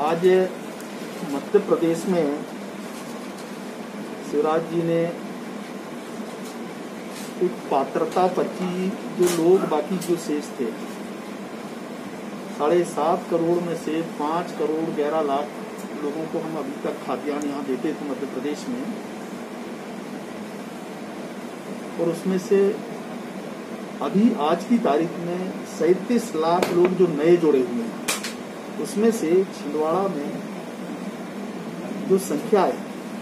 आज मध्य प्रदेश में शिवराज जी ने एक पात्रता पर्ची जो लोग बाकी जो शेष थे 7.5 करोड़ में से 5 करोड़ 11 लाख लोगों को हम अभी तक खाद्यान्न यहाँ देते थे मध्य प्रदेश में, और उसमें से अभी आज की तारीख में 37 लाख लोग जो नए जुड़े हुए हैं, उसमें से छिंदवाड़ा में जो संख्या है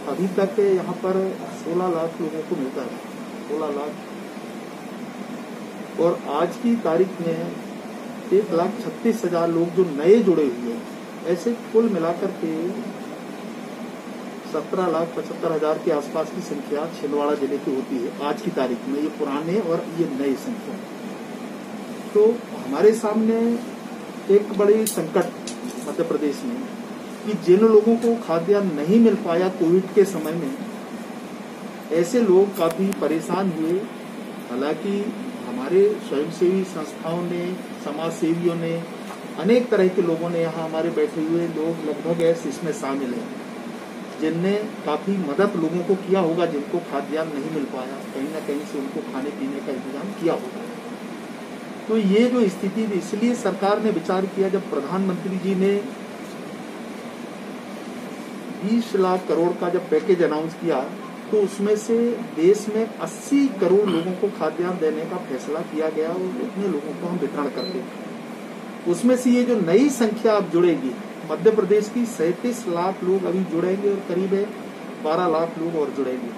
अभी तक यहाँ पर 16 लाख लोगों को मिलता है, 16 लाख, और आज की तारीख में 1,36,000 लोग जो नए जुड़े हुए हैं। ऐसे कुल मिलाकर के 17,75,000 के आसपास की संख्या छिंदवाड़ा जिले की होती है आज की तारीख में। ये पुराने और ये नए संख्या। तो हमारे सामने एक बड़ी संकट मध्य प्रदेश में कि जिन लोगों को खाद्यान्न नहीं मिल पाया कोविड के समय में, ऐसे लोग काफी परेशान हुए। हालांकि हमारे स्वयंसेवी संस्थाओं ने, समाज सेवियों ने, अनेक तरह के लोगों ने, यहाँ हमारे बैठे हुए लोग लगभग इसमें शामिल हैं, जिनने काफी मदद लोगों को किया होगा जिनको खाद्यान्न नहीं मिल पाया, कहीं ना कहीं से उनको खाने पीने का इंतजाम किया होगा। तो ये जो स्थिति थी, इसलिए सरकार ने विचार किया, जब प्रधानमंत्री जी ने 20 लाख करोड़ का जब पैकेज अनाउंस किया, तो उसमें से देश में 80 करोड़ लोगों को खाद्यान्न देने का फैसला किया गया और उतने लोगों को हम वितरण करते हैं। उसमें से ये जो नई संख्या अब जुड़ेगी मध्य प्रदेश की, 37 लाख लोग अभी जुड़ेंगे और करीब 12 लाख लोग और जुड़ेंगे।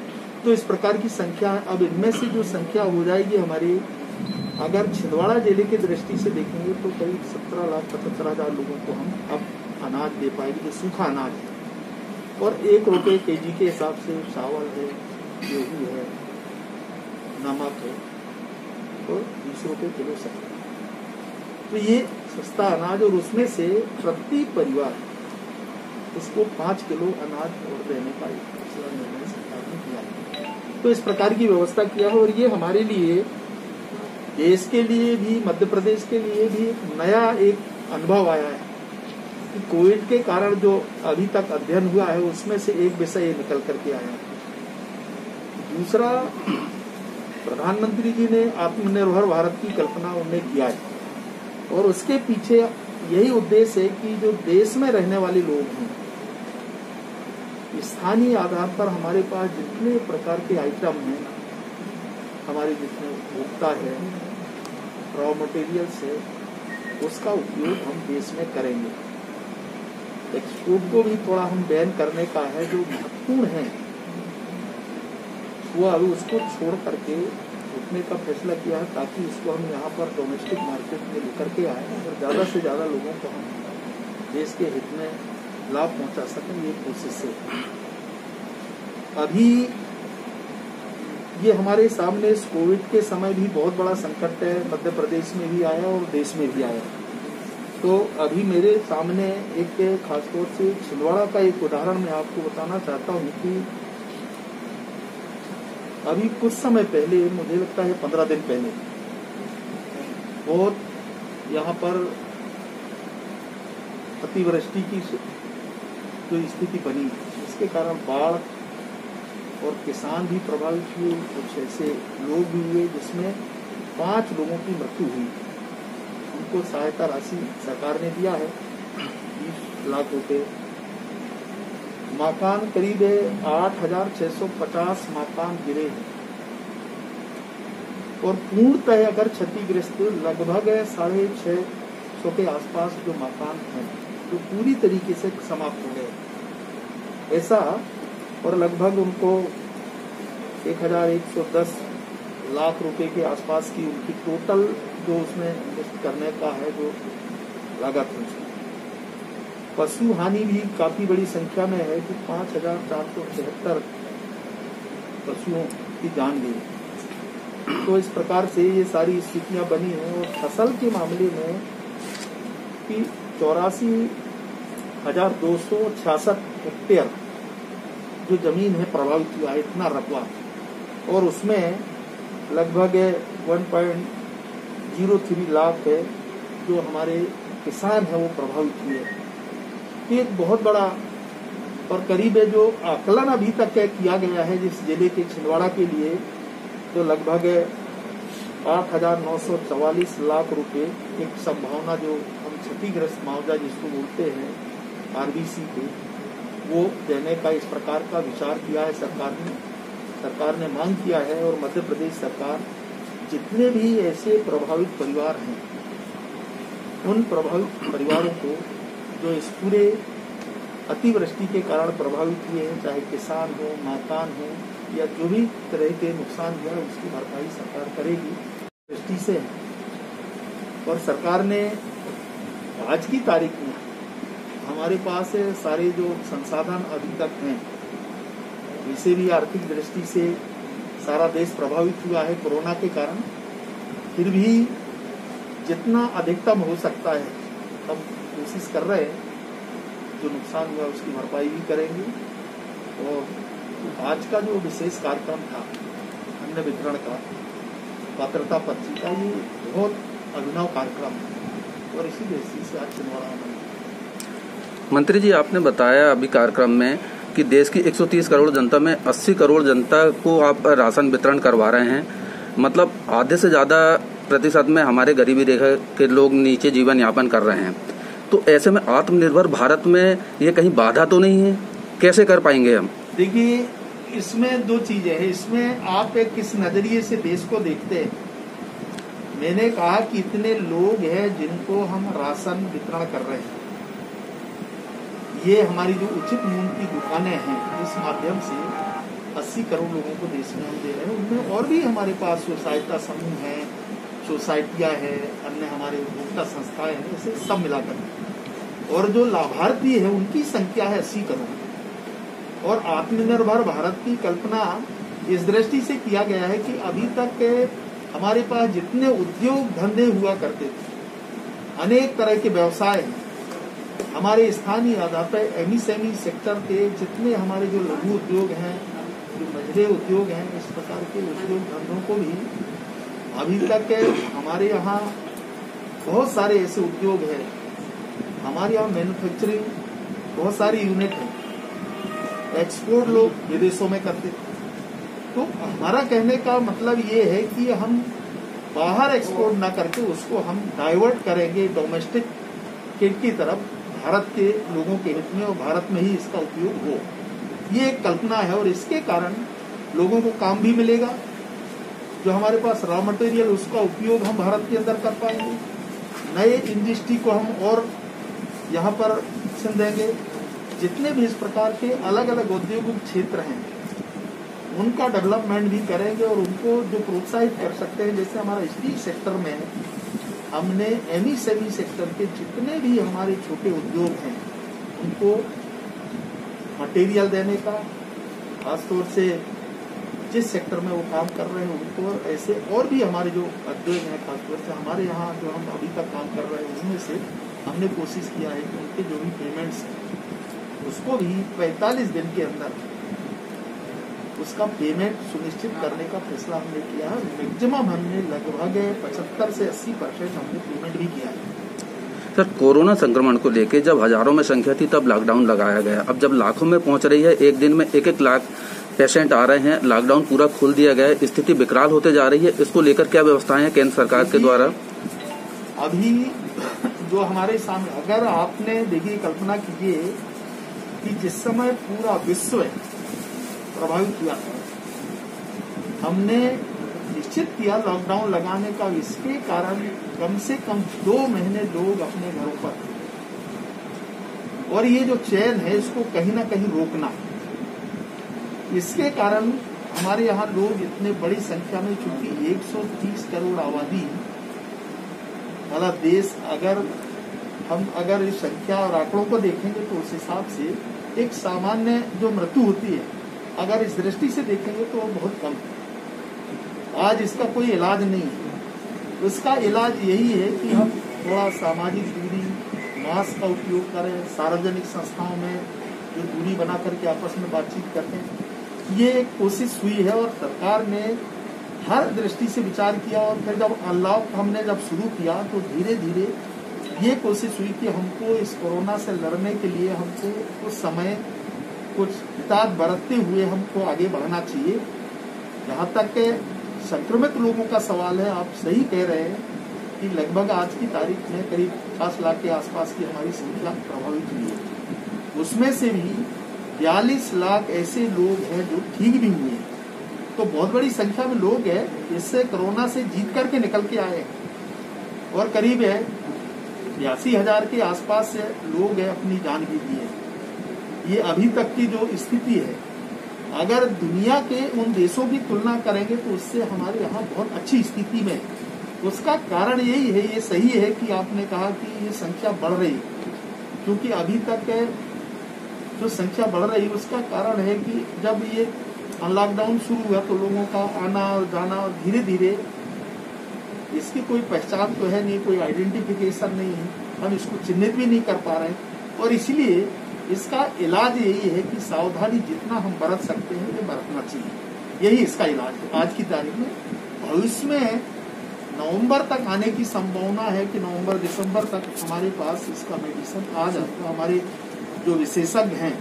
तो इस प्रकार की संख्या है। अब इनमें से जो संख्या हो जाएगी हमारी, अगर छिंदवाड़ा जिले की दृष्टि से देखेंगे तो करीब 17,75,000 लोगों को हम अब अनाज दे पाएंगे, जो सूखा अनाज है, और 1 रुपये केजी के हिसाब से चावल है, गेहूँ है, नमक है, और 20 रुपये किलो शक्कर। तो ये सस्ता अनाज, और उसमें से प्रति परिवार उसको 5 किलो अनाज और देने का निर्णय सरकार ने किया। तो इस प्रकार की व्यवस्था किया है, और ये हमारे लिए, देश के लिए भी, मध्य प्रदेश के लिए भी नया एक अनुभव आया है कि कोविड के कारण जो अभी तक अध्ययन हुआ है उसमें से एक विषय निकल करके आया है। दूसरा, प्रधानमंत्री जी ने आत्मनिर्भर भारत की कल्पना उन्होंने किया है, और उसके पीछे यही उद्देश्य है कि जो देश में रहने वाले लोग हैं, स्थानीय आधार पर हमारे पास जितने प्रकार के आइटम हैं, हमारे जितने उपभोक्ता है, रॉ मटेरियल्स है, उसका उपयोग हम देश में करेंगे। एक्सपोर्ट को भी थोड़ा हम बैन करने का है, जो महत्वपूर्ण है वो अभी उसको छोड़ करके उठने का फैसला किया है, ताकि इसको हम यहाँ पर डोमेस्टिक मार्केट में लेकर के आए और ज़्यादा से ज़्यादा लोगों को हम देश के हित में लाभ पहुँचा सकें। ये कोशिश है। अभी ये हमारे सामने इस कोविड के समय भी बहुत बड़ा संकट है, मध्य प्रदेश में भी आया और देश में भी आया। तो अभी मेरे सामने एक खासतौर से छिंदवाड़ा का एक उदाहरण मैं आपको बताना चाहता हूँ कि अभी कुछ समय पहले, मुझे लगता है 15 दिन पहले, बहुत यहाँ पर अतिवृष्टि की जो स्थिति बनी, इसके कारण बाढ़ और किसान भी प्रभावित हुए, कुछ ऐसे लोग भी हुए जिसमें 5 लोगों की मृत्यु हुई। उनको सहायता राशि सरकार ने दिया है 20 लाख रुपए। मकान करीब 8,650 मकान गिरे हैं, और पूर्णतः अगर क्षतिग्रस्त लगभग 650 के आसपास जो मकान हैं जो पूरी तरीके से समाप्त हो गए ऐसा, और लगभग उनको 1,110 लाख रुपए के आसपास की उनकी टोटल जो उसमें इन्वेस्ट करने का है जो लागत है। पशु हानि भी काफी बड़ी संख्या में है कि 5,473 पशुओं की जान गई। तो इस प्रकार से ये सारी स्थितियां बनी हैं। और फसल के मामले में कि 84,266 हेक्टेयर जो जमीन है प्रभावित हुआ है, इतना रकबा, और उसमें लगभग 1.03 लाख है जो हमारे किसान हैं वो प्रभावित हुए। ये एक बहुत बड़ा और करीब है जो आकलन अभी तक किया गया है जिस जिले के छिंदवाड़ा के लिए, तो लगभग 8,944 लाख रुपए एक संभावना जो हम क्षतिग्रस्त मुआवजा जिसको बोलते हैं आरबीसी को, वो देने का इस प्रकार का विचार किया है सरकार ने मांग किया है। और मध्य प्रदेश सरकार जितने भी ऐसे प्रभावित परिवार हैं उन प्रभावित परिवारों को जो इस पूरे अतिवृष्टि के कारण प्रभावित हुए हैं, चाहे किसान हो, मकान हो या जो भी तरह के नुकसान हुआ है, उसकी भरपाई सरकार करेगी दृष्टि से। और सरकार ने आज की तारीख में हमारे पास सारे जो संसाधन अभी तक हैं, वैसे भी आर्थिक दृष्टि से सारा देश प्रभावित हुआ है कोरोना के कारण, फिर भी जितना अधिकतम हो सकता है हम कोशिश कर रहे हैं, जो नुकसान हुआ उसकी भरपाई भी करेंगे। और आज का जो विशेष कार्यक्रम था अन्न वितरण का, पात्रता पर्ची का, ये बहुत अभिनव कार्यक्रम है और इसी दृष्टि से आज छिंदवाड़ा में। मंत्री जी, आपने बताया अभी कार्यक्रम में कि देश की 130 करोड़ जनता में 80 करोड़ जनता को आप राशन वितरण करवा रहे हैं, मतलब आधे से ज्यादा प्रतिशत में हमारे गरीबी रेखा के लोग नीचे जीवन यापन कर रहे हैं। तो ऐसे में आत्मनिर्भर भारत में ये कहीं बाधा तो नहीं है? कैसे कर पाएंगे हम? देखिए, इसमें दो चीजें हैं। इसमें आप किस नजरिए से देश को देखते हैं। मैंने कहा कि इतने लोग हैं जिनको हम राशन वितरण कर रहे हैं, ये हमारी जो उचित मूल्य की दुकानें हैं, इस माध्यम से 80 करोड़ लोगों को देश में हम दे रहे हैं। उनमें और भी हमारे पास सहायता समूह हैं, सोसाइटियां हैं, अन्य हमारे उपभोक्ता संस्थाएं हैं, इसे सब मिलाकर, और जो लाभार्थी है उनकी संख्या है 80 करोड़। और आत्मनिर्भर भारत की कल्पना इस दृष्टि से किया गया है कि अभी तक हमारे पास जितने उद्योग धंधे हुआ करते थे, अनेक तरह के व्यवसाय हैं, हमारे स्थानीय आधार पर एमएसएमई सेक्टर के जितने हमारे जो लघु उद्योग हैं, जो मझले उद्योग हैं, इस प्रकार के उद्योग धंधों को भी अभी तक हमारे यहाँ बहुत सारे ऐसे उद्योग हैं। हमारे यहाँ मैन्युफैक्चरिंग बहुत सारी यूनिट है, एक्सपोर्ट लोग विदेशों में करते थे। तो हमारा कहने का मतलब ये है कि हम बाहर एक्सपोर्ट ना करके उसको हम डाइवर्ट करेंगे डोमेस्टिक की तरफ, भारत के लोगों के हित में, और भारत में ही इसका उपयोग हो। ये एक कल्पना है और इसके कारण लोगों को काम भी मिलेगा। जो हमारे पास रॉ मटेरियल उसका उपयोग हम भारत के अंदर कर पाएंगे, नए इंडस्ट्री को हम और यहाँ पर शिक्षण देंगे। जितने भी इस प्रकार के अलग अलग औद्योगिक क्षेत्र हैं उनका डेवलपमेंट भी करेंगे और उनको जो प्रोत्साहित कर सकते हैं। जैसे हमारा स्टील सेक्टर में हमने एमएसएमई सेक्टर के जितने भी हमारे छोटे उद्योग हैं उनको मटेरियल देने का, खासतौर से जिस सेक्टर में वो काम कर रहे हैं उनको, ऐसे और भी हमारे जो उद्योग हैं खासतौर से हमारे यहाँ जो हम अभी तक काम कर रहे हैं उसमें से हमने कोशिश किया है कि उनके जो भी पेमेंट्स उसको भी 45 दिन के अंदर उसका पेमेंट सुनिश्चित करने का फैसला हमने किया है। मैक्सिमम हमने लगभग 75 से 80% हमने पेमेंट भी किया है। सर, कोरोना संक्रमण को लेके जब हजारों में संख्या थी तब लॉकडाउन लगाया गया, अब जब लाखों में पहुंच रही है, एक दिन में 1-1 लाख पेशेंट आ रहे हैं, लॉकडाउन पूरा खोल दिया गया है, स्थिति विकराल होते जा रही है। इसको लेकर क्या व्यवस्थाएं हैं केंद्र सरकार के द्वारा? अभी जो हमारे सामने, अगर आपने देखिए, कल्पना कीजिए कि जिस समय पूरा विश्व प्रभावित हुआ था, हमने निश्चित किया लॉकडाउन लगाने का। इसके कारण कम से कम 2 महीने लोग अपने घरों पर थे, और ये जो चैन है इसको कहीं ना कहीं रोकना। इसके कारण हमारे यहाँ लोग इतने बड़ी संख्या में, चूंकि 130 करोड़ आबादी वाला देश, अगर इस संख्या और आंकड़ों को देखेंगे तो उस हिसाब से एक सामान्य जो मृत्यु होती है, अगर इस दृष्टि से देखेंगे तो बहुत कम है। आज इसका कोई इलाज नहीं है। उसका इलाज यही है कि हम थोड़ा सामाजिक दूरी, मास्क का उपयोग करें, सार्वजनिक संस्थाओं में जो दूरी बना करके आपस में बातचीत करते हैं, ये एक कोशिश हुई है। और सरकार ने हर दृष्टि से विचार किया, और फिर जब अनलॉक हमने जब शुरू किया तो धीरे धीरे ये कोशिश हुई कि हमको इस कोरोना से लड़ने के लिए हमको उस समय कुछ हिताद बरतते हुए हमको आगे बढ़ना चाहिए। जहाँ तक संक्रमित लोगों का सवाल है, आप सही कह रहे हैं कि लगभग आज की तारीख में करीब 50 लाख के आसपास की हमारी संख्या प्रभावित हुई है। उसमें से भी 42 लाख ऐसे लोग हैं जो ठीक भी हुए हैं। तो बहुत बड़ी संख्या में लोग हैं इससे कोरोना से जीत करके निकल के आए हैं और करीब 82,000 के आसपास लोग हैं अपनी जान भी दी है। ये अभी तक की जो स्थिति है, अगर दुनिया के उन देशों की तुलना करेंगे तो उससे हमारे यहाँ बहुत अच्छी स्थिति में है। उसका कारण यही है, ये सही है कि आपने कहा कि ये संख्या बढ़ रही है, क्योंकि अभी तक जो संख्या बढ़ रही है उसका कारण है कि जब ये लॉकडाउन शुरू हुआ तो लोगों का आना और जाना धीरे धीरे, इसकी कोई पहचान तो है नहीं, कोई आइडेंटिफिकेशन नहीं है, हम इसको चिन्हित भी नहीं कर पा रहे हैं। और इसलिए इसका इलाज यही है कि सावधानी जितना हम बरत सकते हैं ये बरतना चाहिए। यही इसका इलाज है आज की तारीख में। भविष्य में नवंबर तक आने की संभावना है कि नवंबर दिसंबर तक हमारे पास इसका मेडिसिन आ जाए। तो हमारे जो विशेषज्ञ हैं,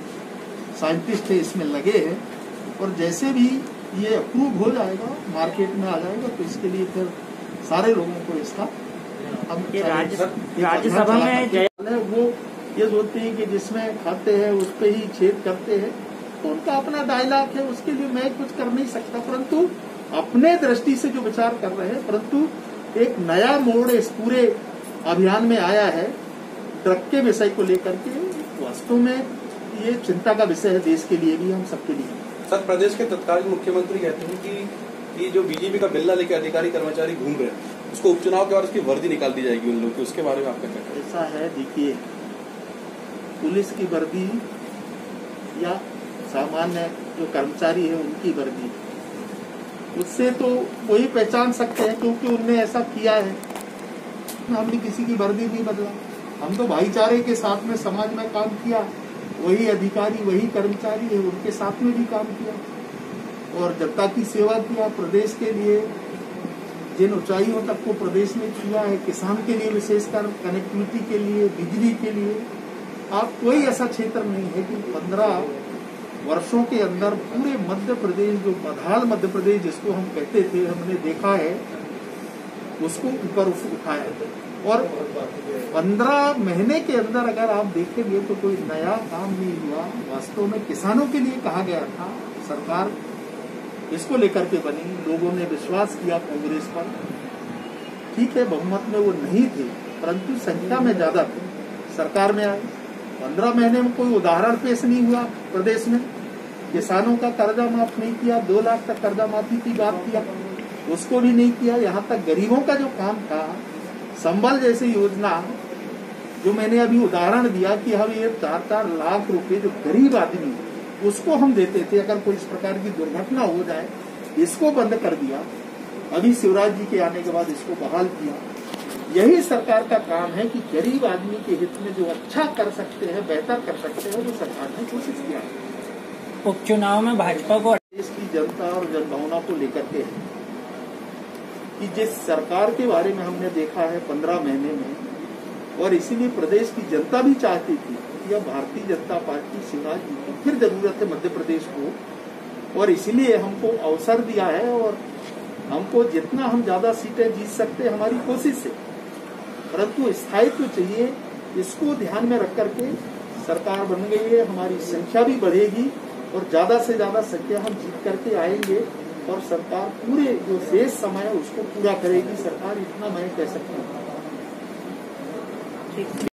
साइंटिस्ट है, इसमें लगे हैं और जैसे भी ये अप्रूव हो जाएगा, मार्केट में आ जाएगा, तो इसके लिए फिर सारे लोगों को इसका हम राज्यसभा में वो ये सोचते हैं कि जिसमें खाते हैं उस पे ही छेद करते हैं, तो उनका अपना डायलॉग है, उसके लिए मैं कुछ कर नहीं सकता। परंतु अपने दृष्टि से जो विचार कर रहे हैं, परंतु एक नया मोड़ इस पूरे अभियान में आया है ड्रग के विषय को लेकर के। वास्तव में ये चिंता का विषय है देश के लिए भी, हम सबके लिए। सर, प्रदेश के तत्कालीन मुख्यमंत्री कहते हैं कि जो बीजेपी का बिल्ला लेके अधिकारी कर्मचारी घूम रहे हैं, उसको उपचुनाव के बाद उसकी वर्दी निकाल दी जाएगी उन लोगों की, उसके बारे में आपका क्या कहना है? ऐसा है, देखिए, पुलिस की वर्दी या सामान्य जो कर्मचारी है उनकी वर्दी, उससे तो कोई पहचान सकते हैं क्योंकि उनने ऐसा किया है। हमने किसी की वर्दी नहीं बदला, हम तो भाईचारे के साथ में समाज में काम किया। वही अधिकारी, वही कर्मचारी है, उनके साथ में भी काम किया और जनता की सेवा किया। प्रदेश के लिए जिन ऊंचाइयों तक को प्रदेश में छुआ है, किसान के लिए विशेषकर, कनेक्टिविटी के लिए, बिजली के लिए, आप कोई ऐसा क्षेत्र नहीं है कि 15 वर्षों के अंदर पूरे मध्य प्रदेश, जो बदहाल मध्य प्रदेश जिसको हम कहते थे, हमने देखा है उसको ऊपर उठाया। और 15 महीने के अंदर अगर आप देखेंगे तो कोई नया काम नहीं हुआ। वास्तव में किसानों के लिए कहा गया था, सरकार इसको लेकर के बनी, लोगों ने विश्वास किया कांग्रेस पर। ठीक है, बहुमत में वो नहीं थे, परंतु संख्या में ज्यादा थे, सरकार में आए। 15 महीने में कोई उदाहरण पेश नहीं हुआ प्रदेश में। किसानों का कर्जा माफ नहीं किया, 2 लाख तक कर्जा माफी की बात किया, उसको भी नहीं किया। यहाँ तक गरीबों का जो काम था, संबल जैसी योजना जो मैंने अभी उदाहरण दिया कि हम ये 4-4 लाख रुपए जो गरीब आदमी उसको हम देते थे अगर कोई इस प्रकार की दुर्घटना हो जाए, इसको बंद कर दिया। अभी शिवराज जी के आने के बाद इसको बहाल किया। यही सरकार का काम है कि गरीब आदमी के हित में जो अच्छा कर सकते हैं, बेहतर कर सकते हैं, वो सरकार ने कोशिश किया। उपचुनाव में भाजपा को देश की जनता और जनभावना को लेकर के है कि जिस सरकार के बारे में हमने देखा है 15 महीने में, और इसीलिए प्रदेश की जनता भी चाहती थी कि अब भारतीय जनता पार्टी, शिवराज जी को फिर जरूरत है मध्य प्रदेश को, और इसीलिए हमको अवसर दिया है और हमको जितना हम ज्यादा सीटें जीत सकते हैं हमारी कोशिश है। परंतु स्थायित्व चाहिए, इसको ध्यान में रख करके सरकार बन गई है, हमारी संख्या भी बढ़ेगी और ज्यादा से ज्यादा संख्या हम जीत करके आएंगे और सरकार पूरे जो शेष समय है उसको पूरा करेगी सरकार, इतना मैं कह सकता हूँ।